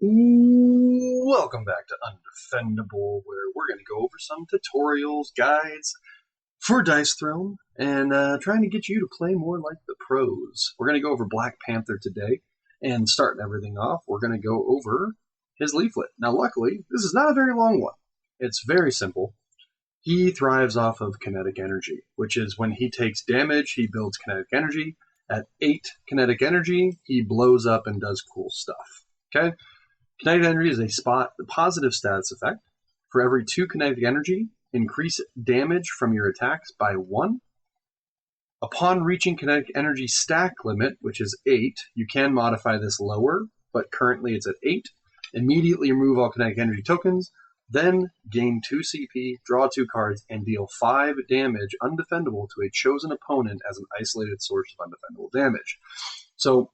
Welcome back to Undefendable, where we're going to go over some tutorials, guides for Dice Throne, and trying to get you to play more like the pros. We're going to go over Black Panther today, and starting everything off, we're going to go over his leaflet. Now, luckily, this is not a very long one. It's very simple. He thrives off of kinetic energy, which is when he takes damage, he builds kinetic energy. At 8 kinetic energy, he blows up and does cool stuff. Okay? Kinetic energy is a positive status effect. For every 2 kinetic energy, increase damage from your attacks by 1. Upon reaching kinetic energy stack limit, which is 8, you can modify this lower, but currently it's at 8. Immediately remove all kinetic energy tokens, then gain 2 CP, draw 2 cards, and deal 5 damage undefendable to a chosen opponent as an isolated source of undefendable damage. So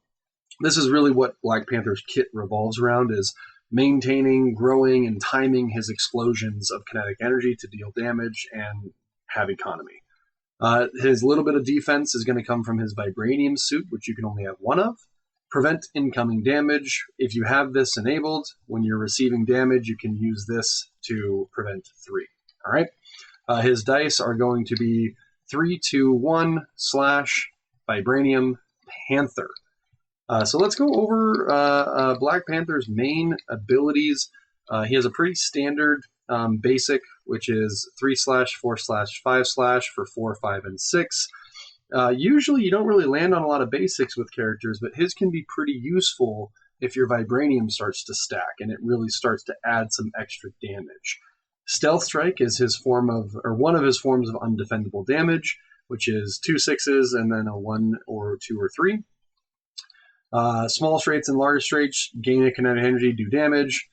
this is really what Black Panther's kit revolves around, is maintaining, growing, and timing his explosions of kinetic energy to deal damage and have economy. His little bit of defense is going to come from his Vibranium suit, which you can only have 1 of. Prevent incoming damage. If you have this enabled, when you're receiving damage, you can use this to prevent 3. All right? His dice are going to be 3, 2, 1 / Vibranium Panther. So let's go over Black Panther's main abilities. He has a pretty standard basic, which is 3/4/5/ for 4, 5, and 6. Usually you don't really land on a lot of basics with characters, but his can be pretty useful if your Vibranium starts to stack and it really starts to add some extra damage. Stealth Strike is his form of, or one of his forms of undefendable damage, which is 2 6s and then a 1 or 2 or 3. Small straights and large straights, gain a kinetic energy, do damage.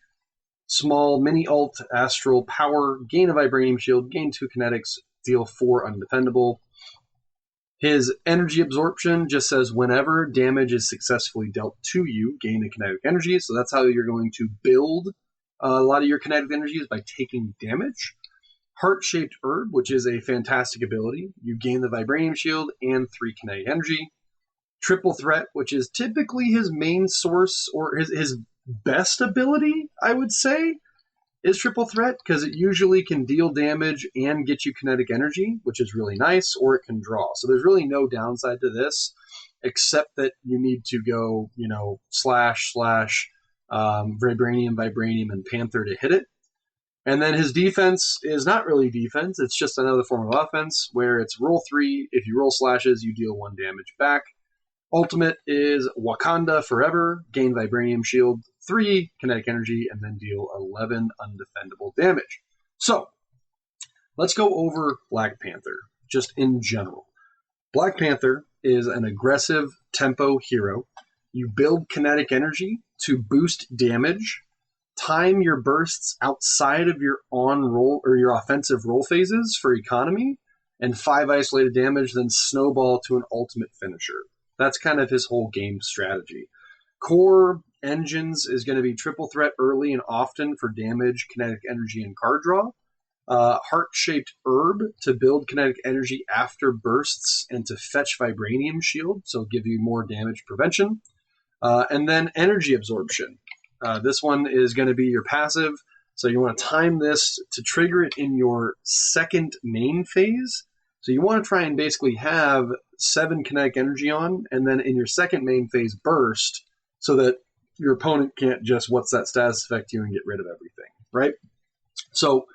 Small mini alt, astral power, gain a vibranium shield, gain 2 kinetics, deal 4 undefendable. His energy absorption just says whenever damage is successfully dealt to you, gain a kinetic energy. So that's how you're going to build a lot of your kinetic energies, by taking damage. Heart-shaped herb, which is a fantastic ability. You gain the vibranium shield and 3 kinetic energy. Triple threat, which is typically his main source, or his best ability, I would say, is triple threat, because it usually can deal damage and get you kinetic energy, which is really nice, or it can draw. So there's really no downside to this, except that you need to go, / Vibranium, and Panther to hit it. And then his defense is not really defense, it's just another form of offense, where it's roll 3, if you roll slashes, you deal 1 damage back. Ultimate is Wakanda Forever, gain Vibranium Shield, 3 kinetic energy, and then deal 11 undefendable damage. So, let's go over Black Panther, just in general. Black Panther is an aggressive tempo hero. You build kinetic energy to boost damage, time your bursts outside of your on-roll or your offensive roll phases for economy, and 5 isolated damage, then snowball to an ultimate finisher. That's kind of his whole game strategy. Core engines is going to be triple threat early and often for damage, kinetic energy, and card draw. Heart-shaped herb to build kinetic energy after bursts and to fetch Vibranium Shield, so give you more damage prevention. And then energy absorption. This one is going to be your passive, so you want to time this to trigger it in your second main phase. So you want to try and basically have 7 kinetic energy on, and then in your second main phase burst, so that your opponent can't just what's that status effect you and get rid of everything, right? So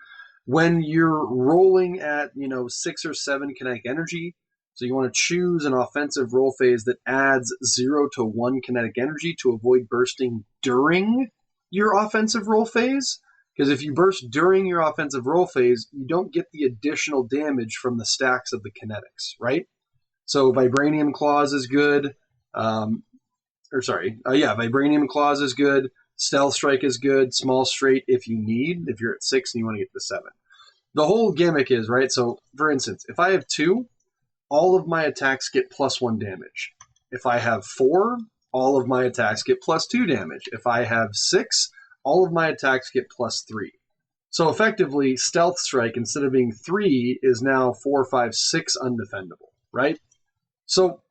when you're rolling at 6 or 7 kinetic energy, so you want to choose an offensive roll phase that adds 0 to 1 kinetic energy to avoid bursting during your offensive roll phase. Because if you burst during your offensive roll phase, you don't get the additional damage from the stacks of the kinetics, right? So Vibranium Claws is good. Vibranium Claws is good. Stealth Strike is good. Small Straight if you need, if you're at 6 and you want to get to 7. The whole gimmick is, right, so for instance, if I have 2, all of my attacks get +1 damage. If I have 4, all of my attacks get +2 damage. If I have 6, all of my attacks get +3. So effectively, Stealth Strike, instead of being 3, is now 4, 5, 6 undefendable, right? So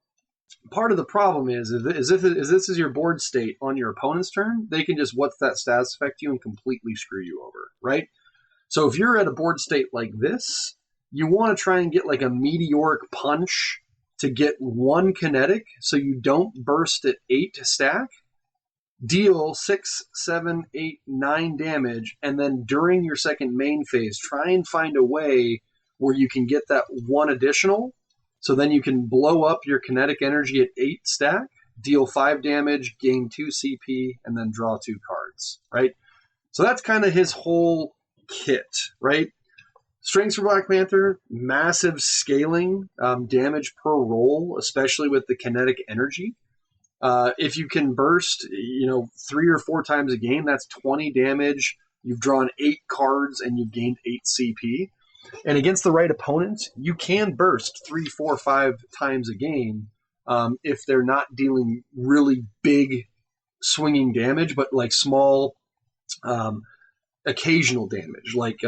Part of the problem is if this is your board state on your opponent's turn, they can just what's that status affect you and completely screw you over, right? So if you're at a board state like this, you want to try and get like a meteoric punch to get 1 kinetic so you don't burst at 8 to stack, deal 6, 7, 8, 9 damage, and then during your second main phase, try and find a way where you can get that 1 additional, so then you can blow up your kinetic energy at 8 stack, deal 5 damage, gain 2 CP, and then draw 2 cards, right? So that's kind of his whole kit, right? Strengths for Black Panther, massive scaling, damage per roll, especially with the kinetic energy. If you can burst, 3 or 4 times a game, that's 20 damage. You've drawn 8 cards and you've gained 8 CP. And against the right opponent, you can burst 3, 4, 5 times a game if they're not dealing really big swinging damage, but like small occasional damage. Like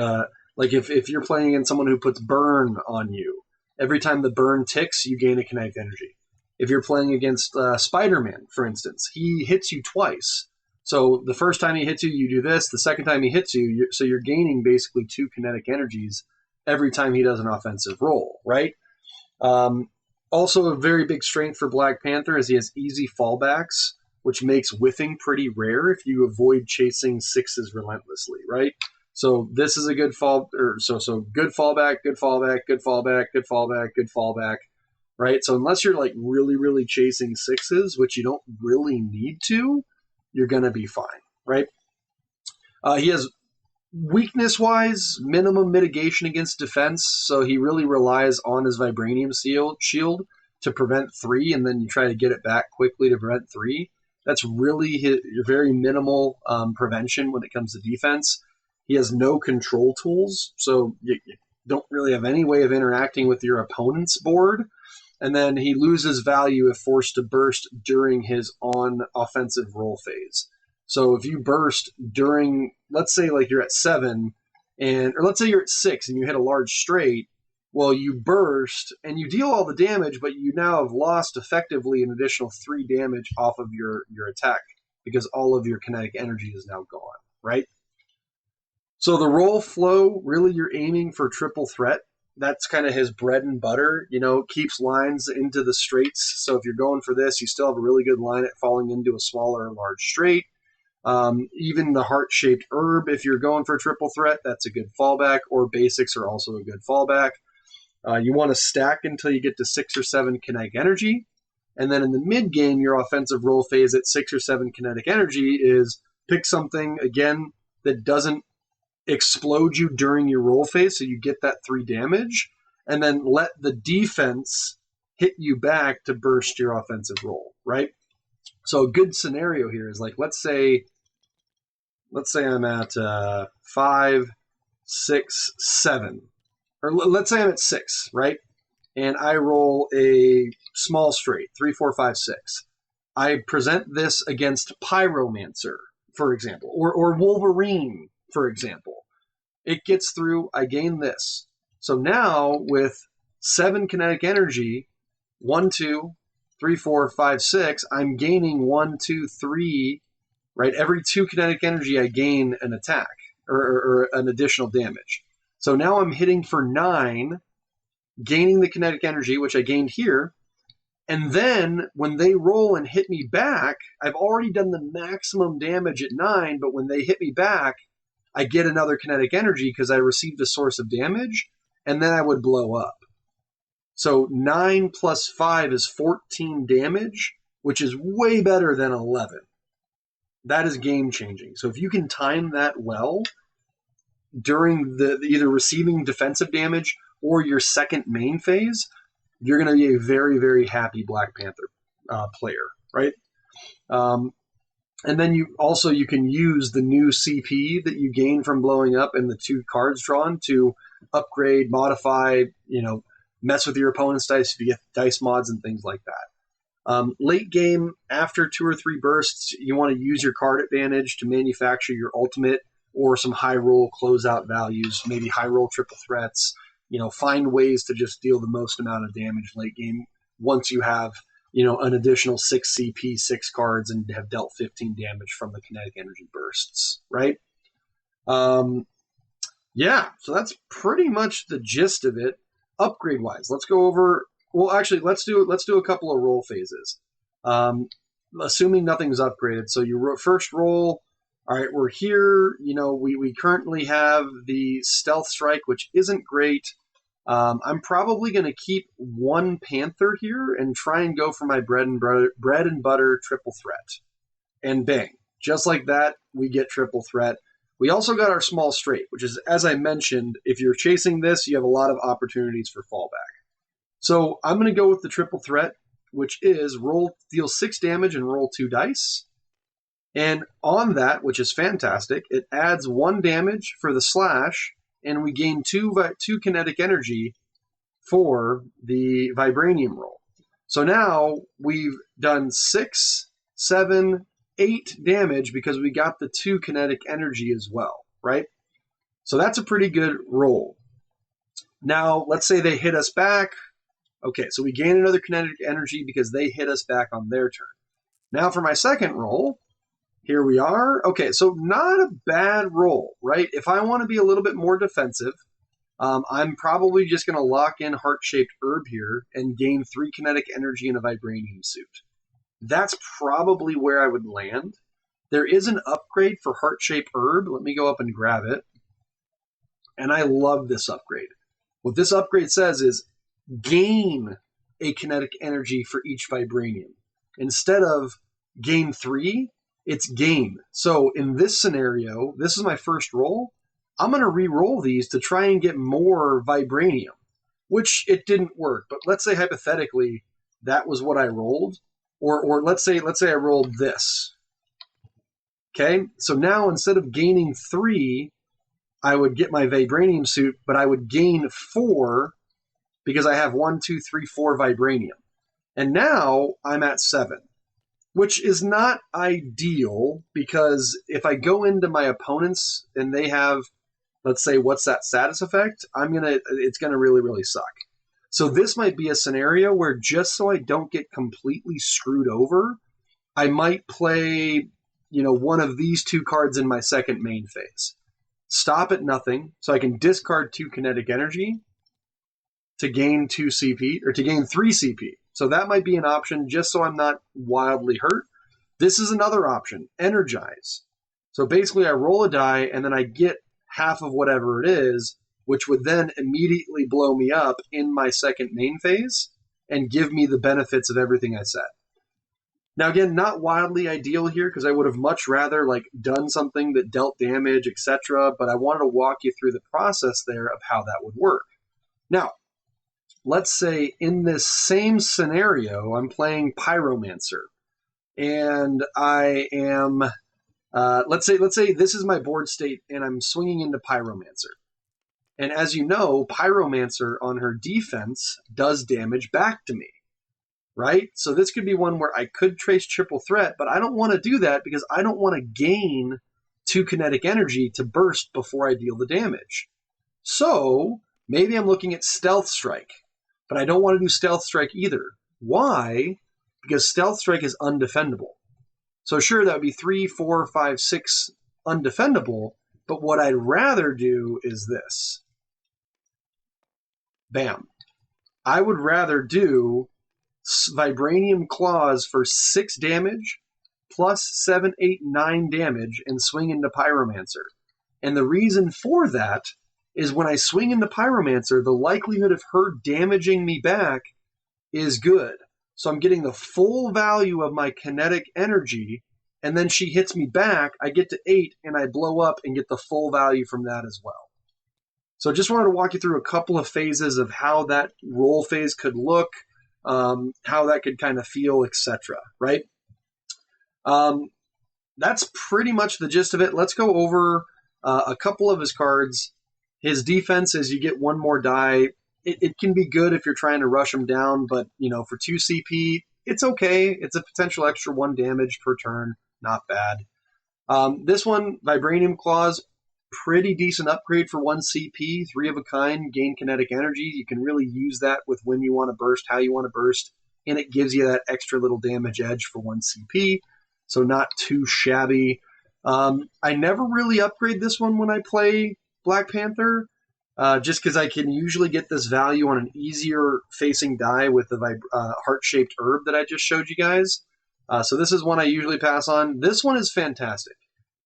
if you're playing against someone who puts burn on you, every time the burn ticks, you gain a kinetic energy. If you're playing against Spider-Man, for instance, he hits you twice. So the first time he hits you, you do this. The second time he hits you, so you're gaining basically 2 kinetic energies every time he does an offensive roll, right? Also, a very big strength for Black Panther is he has easy fallbacks, which makes whiffing pretty rare if you avoid chasing 6s relentlessly, right? So this is a good so good fallback, good fallback, good fallback, good fallback, good fallback, right? So unless you're like really, really chasing 6s, which you don't really need to, you're going to be fine, right? He has weakness-wise, minimum mitigation against defense, so he really relies on his Vibranium shield to prevent 3, and then you try to get it back quickly to prevent 3. That's really your very minimal prevention when it comes to defense. He has no control tools, so you don't really have any way of interacting with your opponent's board. And then he loses value if forced to burst during his on-offensive roll phase. So if you burst during, let's say like you're at 7, or let's say you're at 6 and you hit a large straight, well, you burst and you deal all the damage, but you now have lost effectively an additional 3 damage off of your attack because all of your kinetic energy is now gone, right? So the roll flow, really you're aiming for triple threat. That's kind of his bread and butter, keeps lines into the straights. So if you're going for this, you still have a really good line at falling into a smaller or large straight. Even the heart-shaped herb, if you're going for a triple threat, that's a good fallback, or basics are also a good fallback. You want to stack until you get to 6 or 7 kinetic energy. And then in the mid-game, your offensive roll phase at 6 or 7 kinetic energy is pick something, again, that doesn't explode you during your roll phase, so you get that 3 damage, and then let the defense hit you back to burst your offensive roll, right? So a good scenario here is like, let's say I'm at 5, 6, 7, or let's say I'm at 6, right? And I roll a small straight, 3, 4, 5, 6. I present this against Pyromancer, for example, or Wolverine, for example. It gets through, I gain this. So now with 7 kinetic energy, 1, 2, 3, 4, 5, 6, I'm gaining 1, 2, 3, right? Every 2 kinetic energy, I gain an attack or an additional damage. So now I'm hitting for 9, gaining the kinetic energy, which I gained here. And then when they roll and hit me back, I've already done the maximum damage at 9, but when they hit me back, I get another kinetic energy because I received a source of damage, and then I would blow up. So 9 plus 5 is 14 damage, which is way better than 11. That is game-changing. So if you can time that well during the either receiving defensive damage or your second main phase, you're going to be a very, very happy Black Panther player, right? And then you can use the new CP that you gain from blowing up and the 2 cards drawn to upgrade, modify, mess with your opponent's dice if you get dice mods and things like that. Late game, after 2 or 3 bursts, you want to use your card advantage to manufacture your ultimate or some high roll closeout values, maybe high roll triple threats. Find ways to just deal the most amount of damage late game once you have an additional 6 CP, 6 cards, and have dealt 15 damage from the kinetic energy bursts, right? Yeah, so that's pretty much the gist of it. Upgrade wise, let's go over. Well, actually, let's do a couple of roll phases. Assuming nothing's upgraded, so your first roll. All right, we're here. We currently have the stealth strike, which isn't great. I'm probably going to keep one panther here and try and go for my bread and butter triple threat. And bang, just like that, we get triple threat. We also got our small straight, which is, as I mentioned, if you're chasing this, you have a lot of opportunities for fallback. So I'm going to go with the triple threat, which is deal 6 damage and roll 2 dice. And on that, which is fantastic, it adds 1 damage for the slash, and we gain 2 kinetic energy for the vibranium roll. So now we've done 6, 7, 8 damage because we got the 2 kinetic energy as well, right? So that's a pretty good roll. Now, let's say they hit us back. Okay, so we gain another kinetic energy because they hit us back on their turn. Now for my second roll, here we are. Okay, so not a bad roll, right? If I want to be a little bit more defensive, I'm probably just going to lock in heart-shaped herb here and gain 3 kinetic energy in a vibranium suit. That's probably where I would land. There is an upgrade for heart-shaped herb. Let me go up and grab it. And I love this upgrade. What this upgrade says is gain a kinetic energy for each vibranium. Instead of gain 3, it's gain. So in this scenario, this is my first roll. I'm going to re-roll these to try and get more vibranium, which it didn't work. But let's say hypothetically that was what I rolled. Or let's say I rolled this. Okay, so now instead of gaining 3, I would get my vibranium suit, but I would gain 4 because I have 1, 2, 3, 4 vibranium. And now I'm at 7, which is not ideal because if I go into my opponents and they have, let's say, what's that status effect, it's gonna really, really suck. So this might be a scenario where just so I don't get completely screwed over, I might play, one of these 2 cards in my second main phase. Stop at nothing, so I can discard 2 kinetic energy to gain 2 CP, or to gain 3 CP. So that might be an option just so I'm not wildly hurt. This is another option, energize. So basically I roll a die and then I get half of whatever it is, which would then immediately blow me up in my second main phase and give me the benefits of everything I said. Now, again, not wildly ideal here because I would have much rather done something that dealt damage, etc., but I wanted to walk you through the process there of how that would work. Now, let's say in this same scenario, I'm playing Pyromancer, and I am, let's say this is my board state, and I'm swinging into Pyromancer. And as you know, Pyromancer on her defense does damage back to me, right? So this could be one where I could trace triple threat, but I don't want to do that because I don't want to gain 2 kinetic energy to burst before I deal the damage. So maybe I'm looking at Stealth Strike, but I don't want to do Stealth Strike either. Why? Because Stealth Strike is undefendable. So sure, that would be 3, 4, 5, 6 undefendable, but what I'd rather do is this. Bam. I would rather do Vibranium Claws for 6 damage, plus 7, 8, 9 damage, and swing into Pyromancer. And the reason for that is when I swing into Pyromancer, the likelihood of her damaging me back is good. So I'm getting the full value of my kinetic energy, and then she hits me back, I get to 8, and I blow up and get the full value from that as well. So just wanted to walk you through a couple of phases of how that roll phase could look, how that could kind of feel, etc., right? That's pretty much the gist of it. Let's go over a couple of his cards. His defense is you get 1 more die. It can be good if you're trying to rush him down, but for 2 CP, it's okay. It's a potential extra 1 damage per turn. Not bad. This one, Vibranium Claws, pretty decent upgrade for 1 CP, 3 of a kind, gain kinetic energy. You can really use that with when you want to burst, how you want to burst. and it gives you that extra little damage edge for 1 CP, so not too shabby. I never really upgrade this one when I play Black Panther, just because I can usually get this value on an easier facing die with the heart-shaped herb that I just showed you guys. So this is one I usually pass on. This one is fantastic.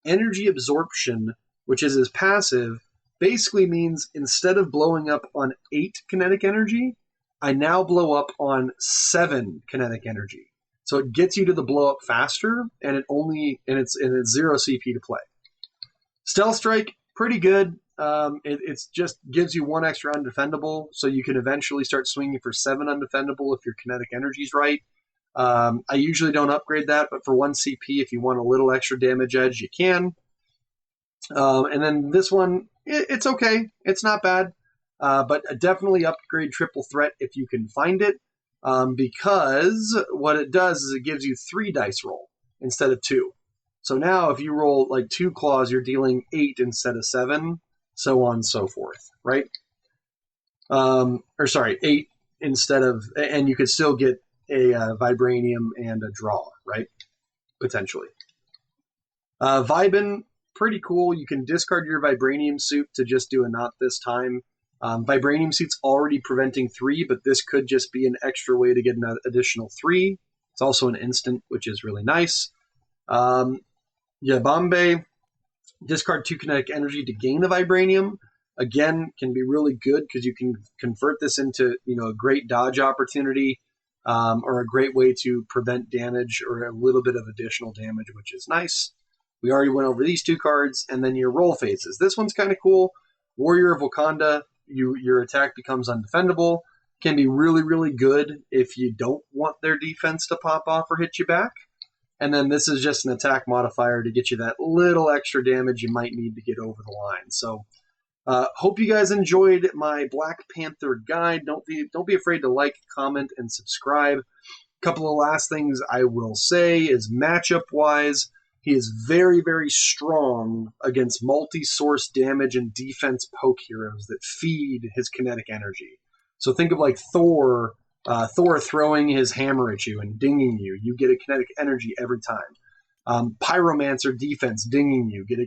Energy absorption, which is his passive, basically means instead of blowing up on 8 kinetic energy, I now blow up on 7 kinetic energy. So it gets you to the blow up faster, and it's 0 CP to play. Stealth Strike, pretty good. It just gives you 1 extra undefendable, so you can eventually start swinging for 7 undefendable if your kinetic energy's right. I usually don't upgrade that, but for 1 CP, if you want a little extra damage edge, you can. And then this one, it's okay. It's not bad, but definitely upgrade Triple Threat if you can find it, because what it does is it gives you 3 dice roll instead of 2. So now if you roll like 2 claws, you're dealing 8 instead of 7, so on and so forth, right? Or sorry, 8 instead of, and you could still get a Vibranium and a draw, right? Potentially. Vibin, pretty cool. You can discard your Vibranium suit to just do a not this time. Vibranium suit's already preventing 3, but this could just be an extra way to get an additional 3. It's also an instant, which is really nice. Bombay, discard 2 kinetic energy to gain a Vibranium. Again, can be really good because you can convert this into a great dodge opportunity, or a great way to prevent damage or a little bit of additional damage, which is nice. We already went over these 2 cards, and then your roll phases. This one's kind of cool. Warrior of Wakanda, your attack becomes undefendable. Can be really, really good if you don't want their defense to pop off or hit you back. And then this is just an attack modifier to get you that little extra damage you might need to get over the line. So hope you guys enjoyed my Black Panther guide. Don't be afraid to like, comment, and subscribe. A couple of last things I will say is matchup-wise, he is very, very strong against multi-source damage and defense poke heroes that feed his kinetic energy. So think of like Thor throwing his hammer at you and dinging you. You get a kinetic energy every time. Pyromancer defense dinging you. Get a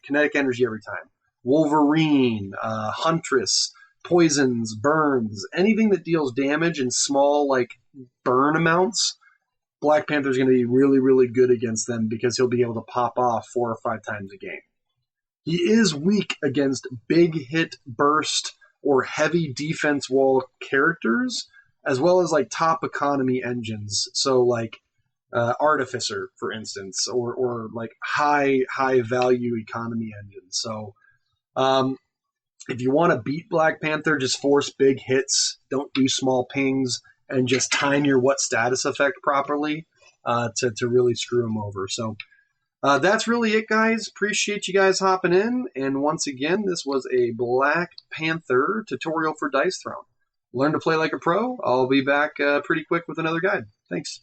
kinetic energy every time. Wolverine, Huntress, poisons, burns, anything that deals damage in small like burn amounts, Black Panther is going to be really, really good against them because he'll be able to pop off 4 or 5 times a game. He is weak against big hit, burst, or heavy defense wall characters, as well as like top economy engines. So like Artificer, for instance, or like high value economy engines. So if you want to beat Black Panther, just force big hits, don't do small pings, and just time your what status effect properly to really screw him over. So that's really it, guys. Appreciate you guys hopping in. And once again, this was a Black Panther tutorial for Dice Throne. Learn to play like a pro. I'll be back pretty quick with another guide. Thanks.